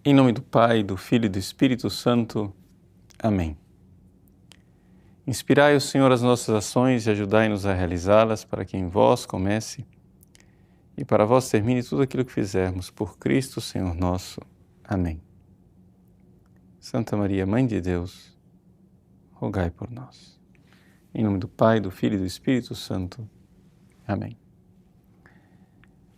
Em nome do Pai, do Filho e do Espírito Santo. Amém. Inspirai o Senhor as nossas ações e ajudai-nos a realizá-las, para que em vós comece e para vós termine tudo aquilo que fizermos. Por Cristo, Senhor nosso. Amém. Santa Maria, Mãe de Deus, rogai por nós. Em nome do Pai, do Filho e do Espírito Santo. Amém.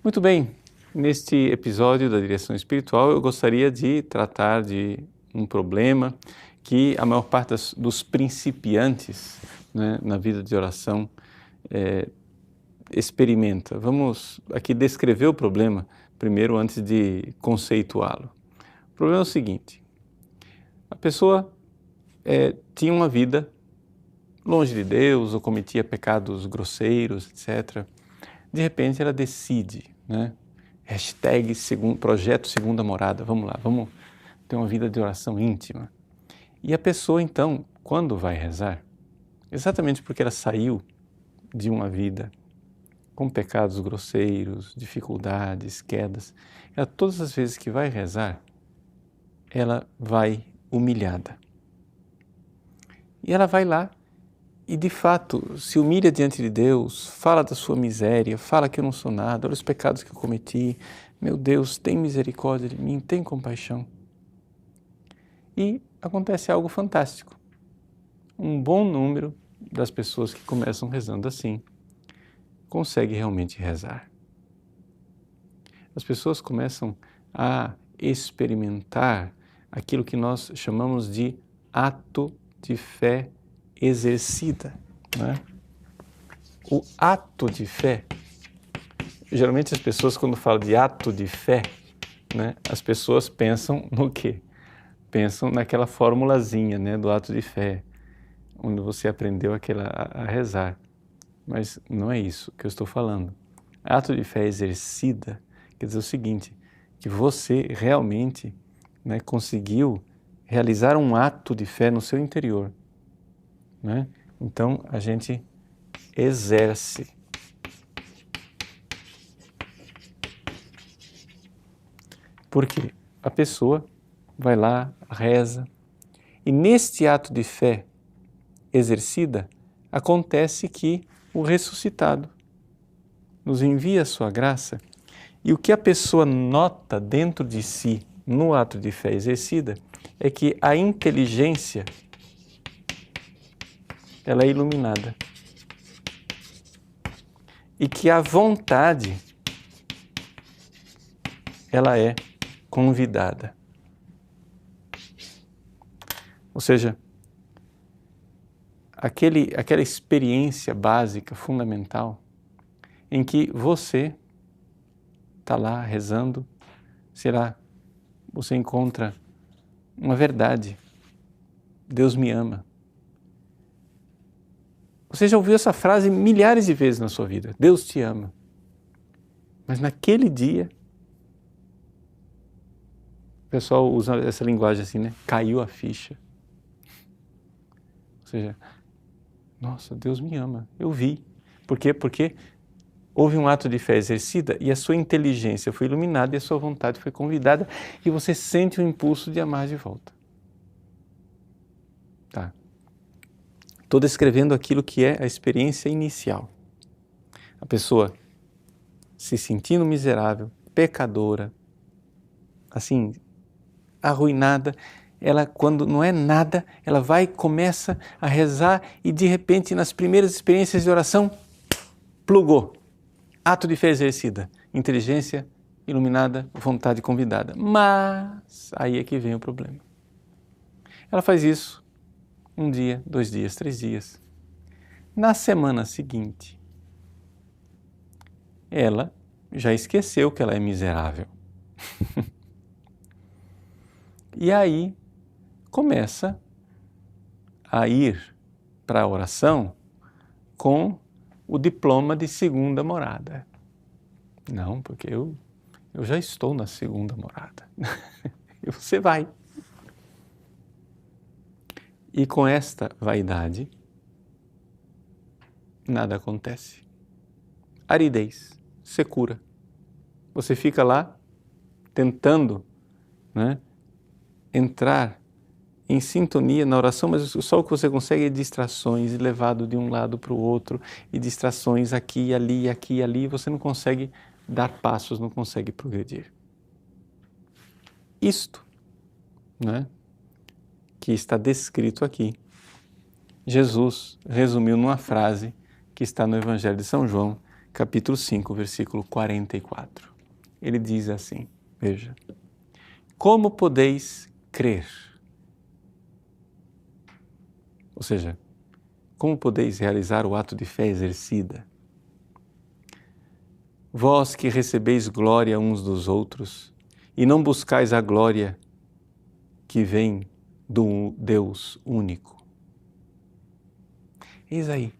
Muito bem. Neste episódio da Direção Espiritual, eu gostaria de tratar de um problema que a maior parte dos principiantes, né, na vida de oração experimenta. Vamos aqui descrever o problema primeiro antes de conceituá-lo. O problema é o seguinte: a pessoa tinha uma vida longe de Deus ou cometia pecados grosseiros, etc. De repente ela decide, né? Projeto Segunda Morada, vamos lá, vamos ter uma vida de oração íntima. E a pessoa então, quando vai rezar, exatamente porque ela saiu de uma vida com pecados grosseiros, dificuldades, quedas, ela, todas as vezes que vai rezar, ela vai humilhada. E ela vai lá e de fato se humilha diante de Deus, fala da sua miséria, fala que eu não sou nada, olha os pecados que eu cometi, meu Deus, tem misericórdia de mim, tem compaixão. E acontece algo fantástico. Um bom número das pessoas que começam rezando assim consegue realmente rezar. As pessoas começam a experimentar aquilo que nós chamamos de ato de fé exercida, né? O ato de fé, geralmente as pessoas quando falam de ato de fé, né, as pessoas pensam no quê? Pensam naquela formulazinha, né, do ato de fé, onde você aprendeu a rezar, mas não é isso que eu estou falando. Ato de fé exercida quer dizer o seguinte, que você realmente, né, conseguiu realizar um ato de fé no seu interior. Né? Então, a gente exerce. Porque a pessoa vai lá, reza, e neste ato de fé exercida, acontece que o ressuscitado nos envia a sua graça, e o que a pessoa nota dentro de si, no ato de fé exercida, é que a inteligência ela é iluminada. E que a vontade, ela é convidada. Ou seja, aquela experiência básica, fundamental, em que você está lá rezando, sei lá, você encontra uma verdade. Deus me ama. Você já ouviu essa frase milhares de vezes na sua vida. Deus te ama. Mas naquele dia, o pessoal usa essa linguagem assim, né? Caiu a ficha. Ou seja, nossa, Deus me ama. Eu vi. Por quê? Porque houve um ato de fé exercida e a sua inteligência foi iluminada e a sua vontade foi convidada e você sente o impulso de amar de volta. Tá. Estou descrevendo aquilo que é a experiência inicial. A pessoa se sentindo miserável, pecadora, assim, arruinada, ela, quando não é nada, ela vai, começa a rezar e de repente, nas primeiras experiências de oração, plugou. Ato de fé exercida, inteligência iluminada, vontade convidada. Mas aí é que vem o problema. Ela faz isso 1 dia, 2 dias, 3 dias. Na semana seguinte, ela já esqueceu que ela é miserável. E aí começa a ir para a oração com o diploma de segunda morada. Não, porque eu já estou na segunda morada. E você vai. E com esta vaidade, nada acontece. Aridez, secura. Você fica lá tentando, né, entrar em sintonia na oração, mas só o que você consegue é distrações, e levado de um lado para o outro, e distrações aqui, aqui, ali, você não consegue dar passos, não consegue progredir. Isto, né, que está descrito aqui, Jesus resumiu numa frase que está no Evangelho de São João, capítulo 5, versículo 44. Ele diz assim, veja, como podeis crer? Ou seja, como podeis realizar o ato de fé exercida? Vós que recebeis glória uns dos outros e não buscais a glória que vem do Deus único. Eis aí,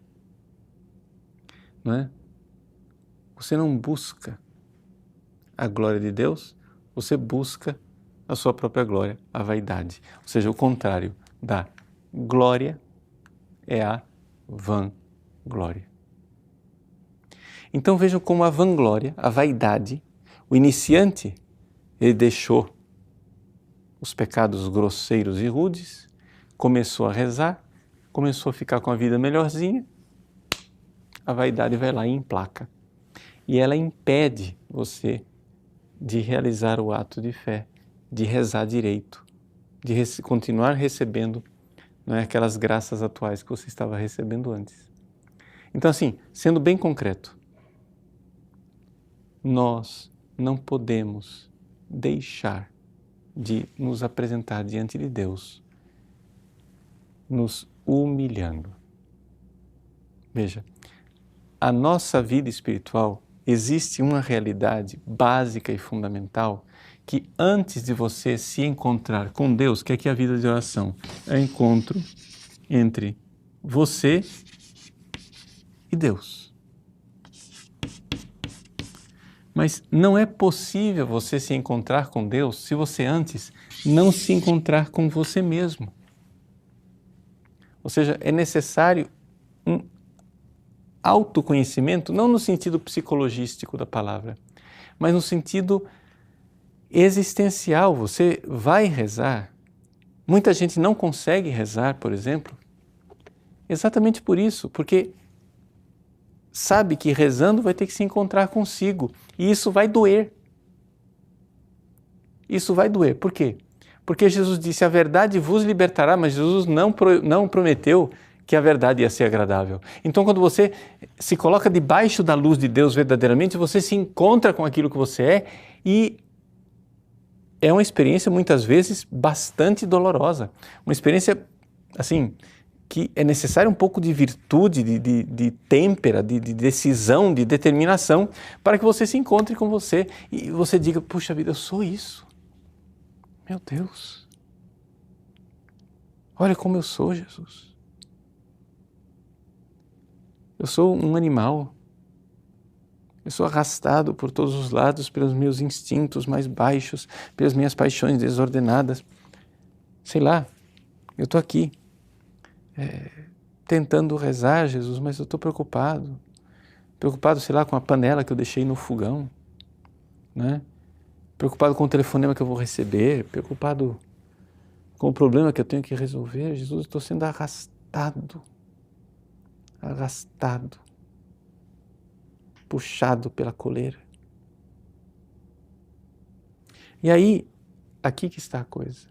não é? Você não busca a glória de Deus, você busca a sua própria glória, a vaidade. Ou seja, o contrário da glória é a vanglória. Então vejam como a vanglória, a vaidade, o iniciante, ele deixou os pecados grosseiros e rudes, começou a rezar, começou a ficar com a vida melhorzinha, a vaidade vai lá e emplaca. E ela impede você de realizar o ato de fé, de rezar direito, de continuar recebendo, não é, aquelas graças atuais que você estava recebendo antes. Então assim, sendo bem concreto, nós não podemos deixar de nos apresentar diante de Deus, nos humilhando. Veja, a nossa vida espiritual existe uma realidade básica e fundamental que antes de você se encontrar com Deus, que é que a vida de oração é o encontro entre você e Deus. Mas não é possível você se encontrar com Deus se você antes não se encontrar com você mesmo. Ou seja, é necessário um autoconhecimento, não no sentido psicologístico da palavra, mas no sentido existencial. Você vai rezar. Muita gente não consegue rezar, por exemplo, exatamente por isso, porque sabe que rezando vai ter que se encontrar consigo e isso vai doer. Isso vai doer. Por quê? Porque Jesus disse, a verdade vos libertará, mas Jesus não prometeu que a verdade ia ser agradável. Então, quando você se coloca debaixo da luz de Deus verdadeiramente, você se encontra com aquilo que você é e é uma experiência, muitas vezes, bastante dolorosa. Uma experiência, assim, que é necessário um pouco de virtude, de têmpera, de decisão, de determinação, para que você se encontre com você e você diga, puxa vida, eu sou isso. Meu Deus, olha como eu sou, Jesus. Eu sou um animal. Eu sou arrastado por todos os lados pelos meus instintos mais baixos, pelas minhas paixões desordenadas. Sei lá, eu estou aqui tentando rezar, Jesus, mas eu estou preocupado. Preocupado, sei lá, com a panela que eu deixei no fogão, né? Preocupado com o telefonema que eu vou receber, preocupado com o problema que eu tenho que resolver. Jesus, eu estou sendo arrastado, puxado pela coleira. E aí, aqui que está a coisa.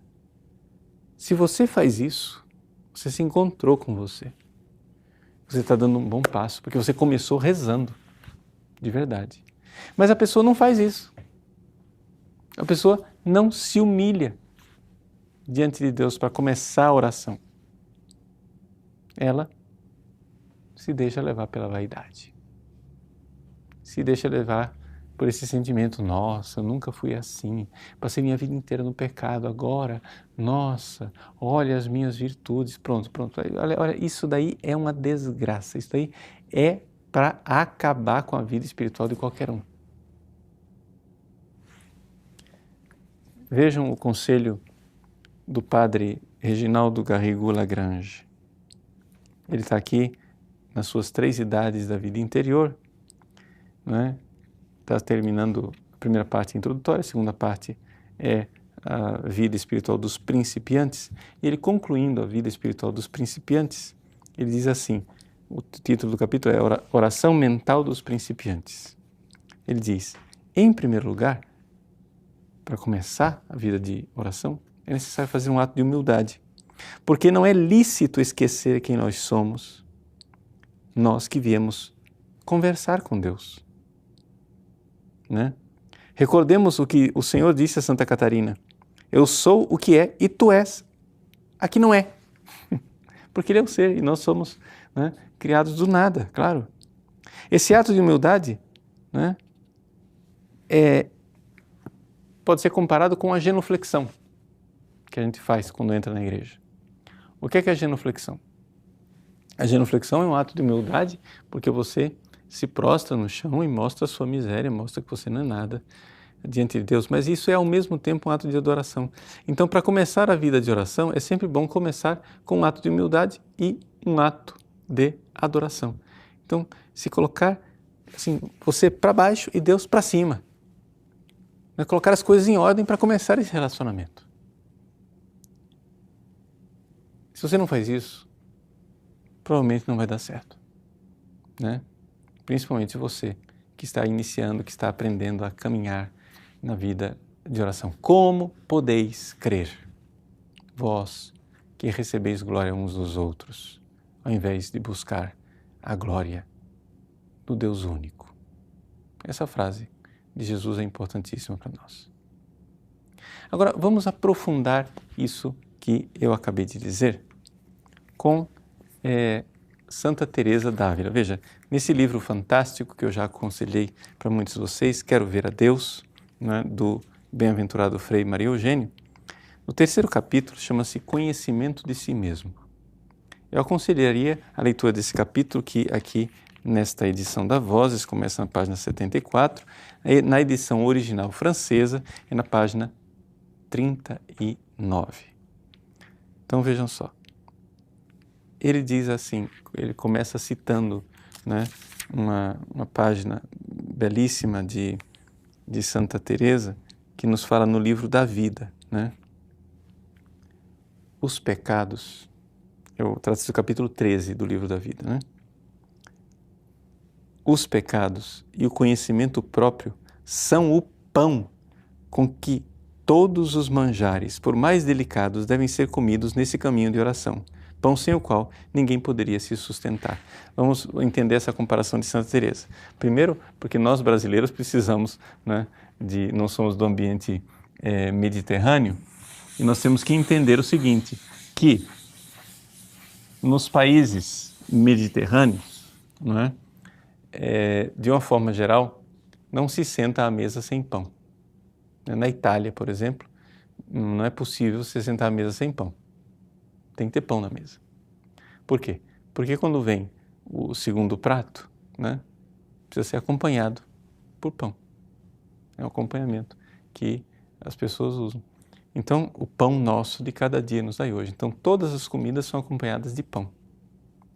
Se você faz isso, você se encontrou com você. Você está dando um bom passo, porque você começou rezando, de verdade. Mas a pessoa não faz isso. A pessoa não se humilha diante de Deus para começar a oração. Ela se deixa levar pela vaidade. Se deixa levar por esse sentimento, nossa, eu nunca fui assim, passei minha vida inteira no pecado, agora, nossa, olha as minhas virtudes, pronto. Olha, isso daí é uma desgraça, isso daí é para acabar com a vida espiritual de qualquer um. Vejam o conselho do padre Reginaldo Garrigou-Lagrange. Ele está aqui nas suas 3 idades da vida interior, né? Está terminando a primeira parte introdutória, a segunda parte é a vida espiritual dos principiantes, e ele concluindo a vida espiritual dos principiantes, ele diz assim, o título do capítulo é Oração Mental dos Principiantes. Ele diz, em primeiro lugar, para começar a vida de oração, é necessário fazer um ato de humildade, porque não é lícito esquecer quem nós somos, nós que viemos conversar com Deus, né? Recordemos o que o Senhor disse a Santa Catarina, eu sou o que é e tu és a que não é, porque Ele é o ser e nós somos, né, criados do nada, claro. Esse ato de humildade, né, pode ser comparado com a genuflexão que a gente faz quando entra na igreja. O que é a genuflexão? A genuflexão é um ato de humildade porque você se prostra no chão e mostra a sua miséria, mostra que você não é nada diante de Deus, mas isso é ao mesmo tempo um ato de adoração. Então, para começar a vida de oração, é sempre bom começar com um ato de humildade e um ato de adoração. Então, se colocar assim, você para baixo e Deus para cima. Colocar as coisas em ordem para começar esse relacionamento. Se você não faz isso, provavelmente não vai dar certo, né? Principalmente você que está iniciando, que está aprendendo a caminhar na vida de oração. Como podeis crer, vós que recebeis glória uns dos outros, ao invés de buscar a glória do Deus único? Essa frase de Jesus é importantíssima para nós. Agora, vamos aprofundar isso que eu acabei de dizer com Santa Teresa d'Ávila. Veja, nesse livro fantástico que eu já aconselhei para muitos de vocês, Quero Ver a Deus, né, do bem-aventurado Frei Maria Eugênio, o terceiro capítulo chama-se Conhecimento de Si Mesmo. Eu aconselharia a leitura desse capítulo que aqui nesta edição da Vozes começa na página 74, na edição original francesa é na página 39. Então vejam só. Ele diz assim, ele começa citando, né, uma página belíssima de Santa Teresa que nos fala no livro da vida, né? Os pecados, eu trato do capítulo 13 do livro da vida, né? Os pecados e o conhecimento próprio são o pão com que todos os manjares, por mais delicados, devem ser comidos nesse caminho de oração. Pão sem o qual ninguém poderia se sustentar. Vamos entender essa comparação de Santa Teresa. Primeiro, porque nós brasileiros precisamos, né, não somos do ambiente mediterrâneo, e nós temos que entender o seguinte, que nos países mediterrâneos, né, de uma forma geral, não se senta à mesa sem pão. Na Itália, por exemplo, não é possível você sentar à mesa sem pão. Tem que ter pão na mesa. Por quê? Porque quando vem o segundo prato, né, precisa ser acompanhado por pão. É um acompanhamento que as pessoas usam. Então, o pão nosso de cada dia nos dai hoje. Então, todas as comidas são acompanhadas de pão.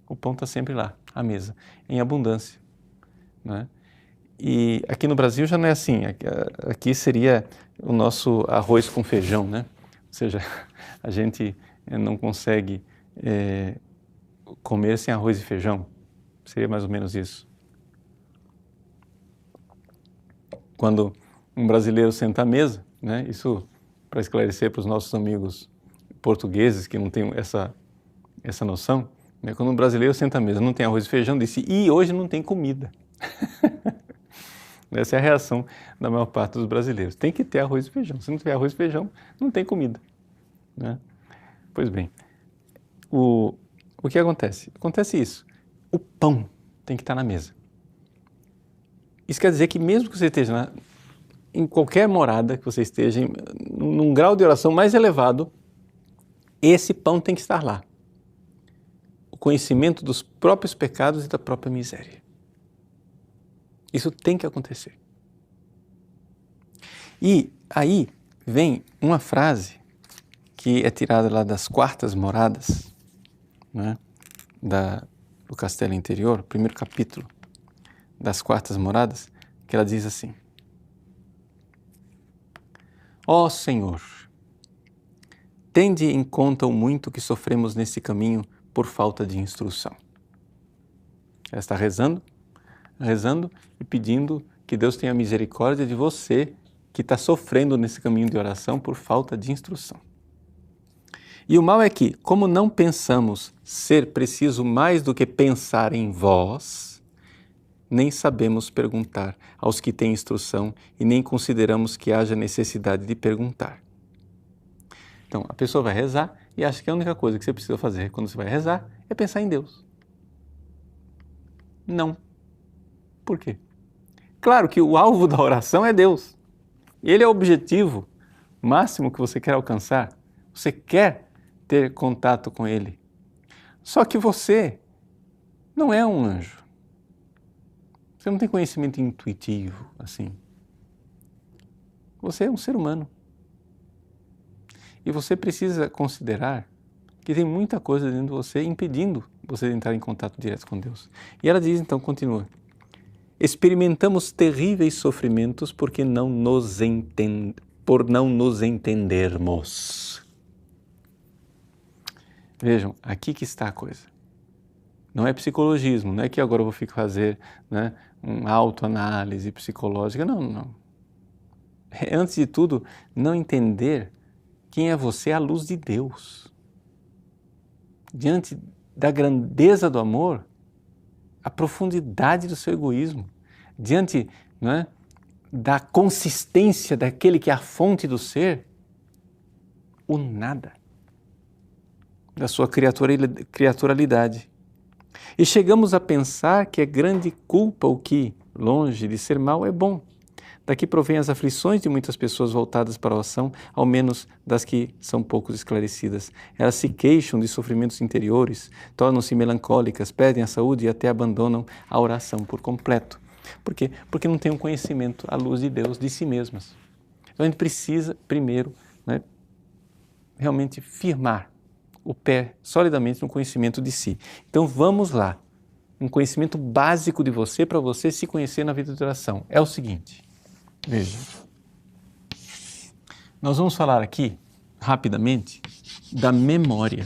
O pão está sempre lá, à mesa, em abundância, né? E aqui no Brasil já não é assim. Aqui seria o nosso arroz com feijão, né? Ou seja, a gente não consegue comer sem arroz e feijão. Seria mais ou menos isso. Quando um brasileiro senta à mesa, né? Isso para esclarecer para os nossos amigos portugueses que não têm essa noção, né? Quando um brasileiro senta à mesa, não tem arroz e feijão, disse, e hoje não tem comida. Essa é a reação da maior parte dos brasileiros. Tem que ter arroz e feijão. Se não tiver arroz e feijão, não tem comida, né? Pois bem, o que acontece? Acontece isso. O pão tem que estar na mesa. Isso quer dizer que mesmo que você esteja em qualquer morada, que você esteja num grau de oração mais elevado, esse pão tem que estar lá. O conhecimento dos próprios pecados e da própria miséria. Isso tem que acontecer. E aí vem uma frase que é tirada lá das Quartas Moradas, né, do Castelo Interior, primeiro capítulo das Quartas Moradas, que ela diz assim: Ó Senhor, tende em conta o muito que sofremos nesse caminho por falta de instrução. Ela está rezando e pedindo que Deus tenha misericórdia de você que está sofrendo nesse caminho de oração por falta de instrução. E o mal é que, como não pensamos ser preciso mais do que pensar em vós, nem sabemos perguntar aos que têm instrução e nem consideramos que haja necessidade de perguntar. Então, a pessoa vai rezar e acha que a única coisa que você precisa fazer quando você vai rezar é pensar em Deus. Não. Por quê? Claro que o alvo da oração é Deus. Ele é o objetivo máximo que você quer alcançar. Você quer ter contato com Ele. Só que você não é um anjo. Você não tem conhecimento intuitivo, assim. Você é um ser humano. E você precisa considerar que tem muita coisa dentro de você impedindo você de entrar em contato direto com Deus. E ela diz, então, continua. Experimentamos terríveis sofrimentos por não nos entendermos. Vejam, aqui que está a coisa. Não é psicologismo, não é que agora eu vou ficar fazer, né, uma autoanálise psicológica, não. Antes de tudo, não entender quem é você à luz de Deus. Diante da grandeza do amor, a profundidade do seu egoísmo, diante, né, da consistência daquele que é a fonte do ser, o nada da sua criaturalidade. E chegamos a pensar que é grande culpa o que, longe de ser mal, é bom. Daqui provém as aflições de muitas pessoas voltadas para a oração, ao menos das que são pouco esclarecidas. Elas se queixam de sofrimentos interiores, tornam-se melancólicas, perdem a saúde e até abandonam a oração por completo. Por quê? Porque não têm um conhecimento à luz de Deus, de si mesmas. Então a gente precisa, primeiro, né, realmente firmar o pé solidamente no conhecimento de si. Então vamos lá, um conhecimento básico de você para você se conhecer na vida de oração. É o seguinte, veja, nós vamos falar aqui, rapidamente, da memória.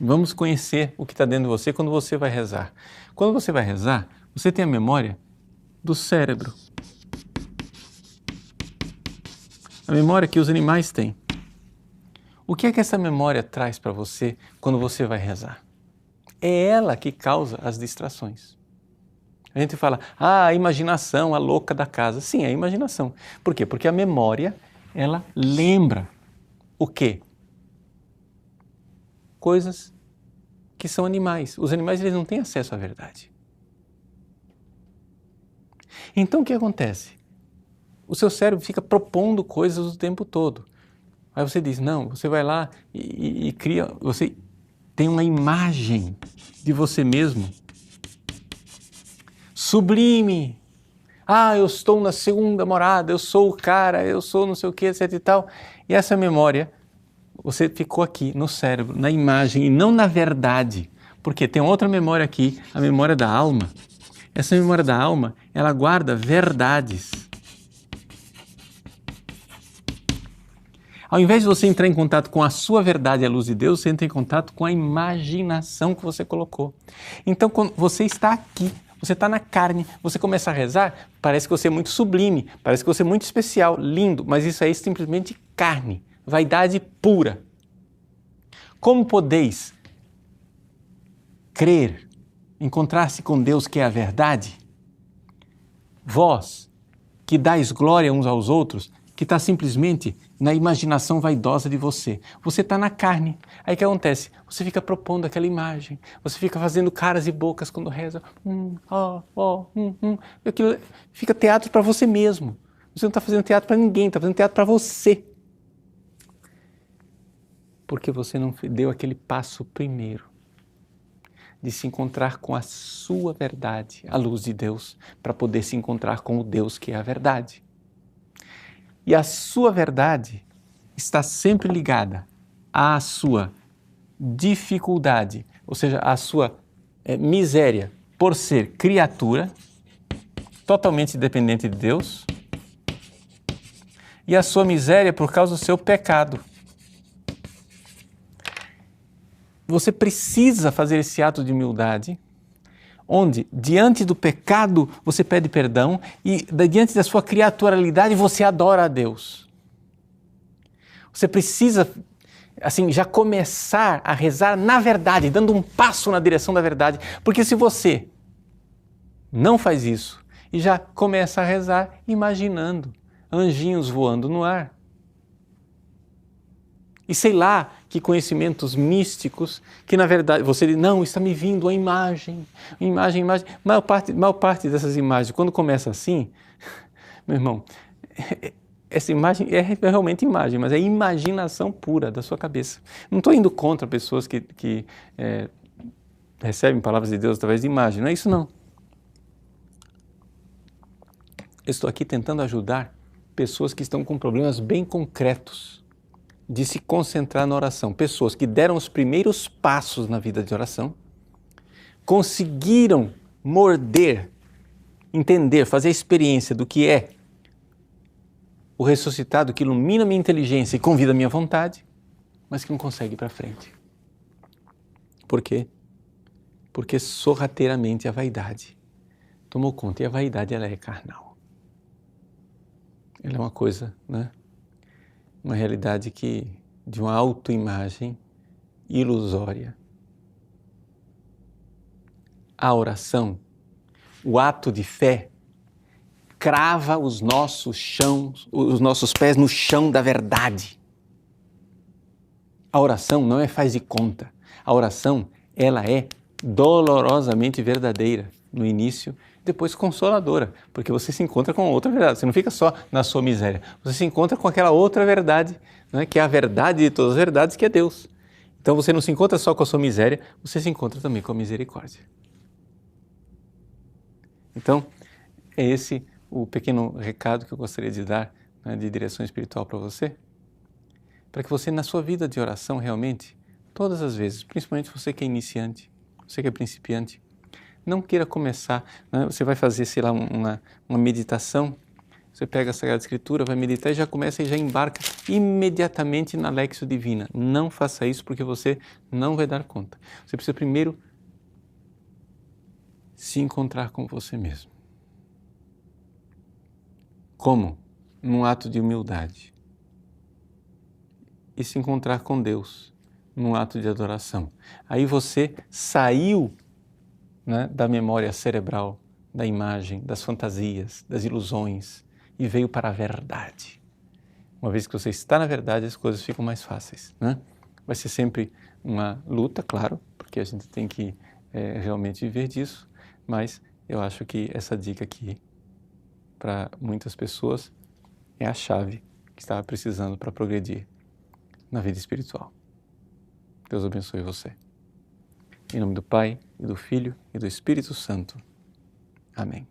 Vamos conhecer o que está dentro de você quando você vai rezar. Quando você vai rezar, você tem a memória do cérebro. A memória que os animais têm. O que é que essa memória traz para você quando você vai rezar? É ela que causa as distrações. A gente fala, a imaginação, a louca da casa. Sim, é a imaginação. Por quê? Porque a memória, ela lembra o quê? Coisas que são animais. Os animais, eles não têm acesso à verdade. Então, o que acontece? O seu cérebro fica propondo coisas o tempo todo. Aí você diz, não, você vai lá e cria, você tem uma imagem de você mesmo sublime. Eu estou na segunda morada, eu sou o cara, eu sou não sei o que, etc e tal. E essa memória, você ficou aqui no cérebro, na imagem e não na verdade. Porque tem outra memória aqui, a memória da alma. Essa memória da alma, ela guarda verdades. Ao invés de você entrar em contato com a sua verdade, a luz de Deus, você entra em contato com a imaginação que você colocou. Então, quando você está aqui, você está na carne, você começa a rezar, parece que você é muito sublime, parece que você é muito especial, lindo, mas isso aí é simplesmente carne, vaidade pura. Como podeis crer, encontrar-se com Deus que é a verdade? Vós, que dais glória uns aos outros, que está simplesmente na imaginação vaidosa de você. Você está na carne. Aí o que acontece? Você fica propondo aquela imagem. Você fica fazendo caras e bocas quando reza. Aquilo fica teatro para você mesmo. Você não está fazendo teatro para ninguém, está fazendo teatro para você. Porque você não deu aquele passo primeiro de se encontrar com a sua verdade, a luz de Deus, para poder se encontrar com o Deus que é a verdade. E a sua verdade está sempre ligada à sua dificuldade, ou seja, à sua miséria por ser criatura, totalmente dependente de Deus, e a sua miséria por causa do seu pecado. Você precisa fazer esse ato de humildade, onde, diante do pecado, você pede perdão e, diante da sua criaturalidade, você adora a Deus. Você precisa, assim, já começar a rezar na verdade, dando um passo na direção da verdade, porque se você não faz isso e já começa a rezar imaginando anjinhos voando no ar, e sei lá que conhecimentos místicos que na verdade você diz, não, está me vindo a imagem. Maior parte dessas imagens, quando começa assim, meu irmão, essa imagem é realmente imagem, mas é imaginação pura da sua cabeça. Não estou indo contra pessoas que recebem palavras de Deus através de imagem, não é isso não. Eu estou aqui tentando ajudar pessoas que estão com problemas bem concretos de se concentrar na oração. Pessoas que deram os primeiros passos na vida de oração, conseguiram morder, entender, fazer a experiência do que é o ressuscitado que ilumina minha inteligência e convida a minha vontade, mas que não consegue ir para frente. Por quê? Porque sorrateiramente a vaidade tomou conta, e a vaidade ela é carnal. Ela é uma coisa, né? Uma realidade de uma autoimagem ilusória. A oração, o ato de fé, crava os nossos pés no chão da verdade. A oração não é faz de conta. A oração, ela é dolorosamente verdadeira no início, depois consoladora, porque você se encontra com outra verdade. Você não fica só na sua miséria, você se encontra com aquela outra verdade, né, que é a verdade de todas as verdades, que é Deus. Então você não se encontra só com a sua miséria, você se encontra também com a misericórdia. Então, é esse o pequeno recado que eu gostaria de dar, né, de direção espiritual para você, para que você na sua vida de oração realmente, todas as vezes, principalmente você que é iniciante, você que é principiante, não queira começar, né? Você vai fazer, sei lá, uma meditação, você pega a Sagrada Escritura, vai meditar e já começa e já embarca imediatamente na Lexio Divina. Não faça isso porque você não vai dar conta. Você precisa primeiro se encontrar com você mesmo. Como? Num ato de humildade. E se encontrar com Deus, num ato de adoração. Aí você saiu, né, da memória cerebral, da imagem, das fantasias, das ilusões e veio para a verdade. Uma vez que você está na verdade, as coisas ficam mais fáceis, né? Vai ser sempre uma luta, claro, porque a gente tem que realmente viver disso, mas eu acho que essa dica aqui, para muitas pessoas, é a chave que estava precisando para progredir na vida espiritual. Deus abençoe você. Em nome do Pai, e do Filho, e do Espírito Santo. Amém.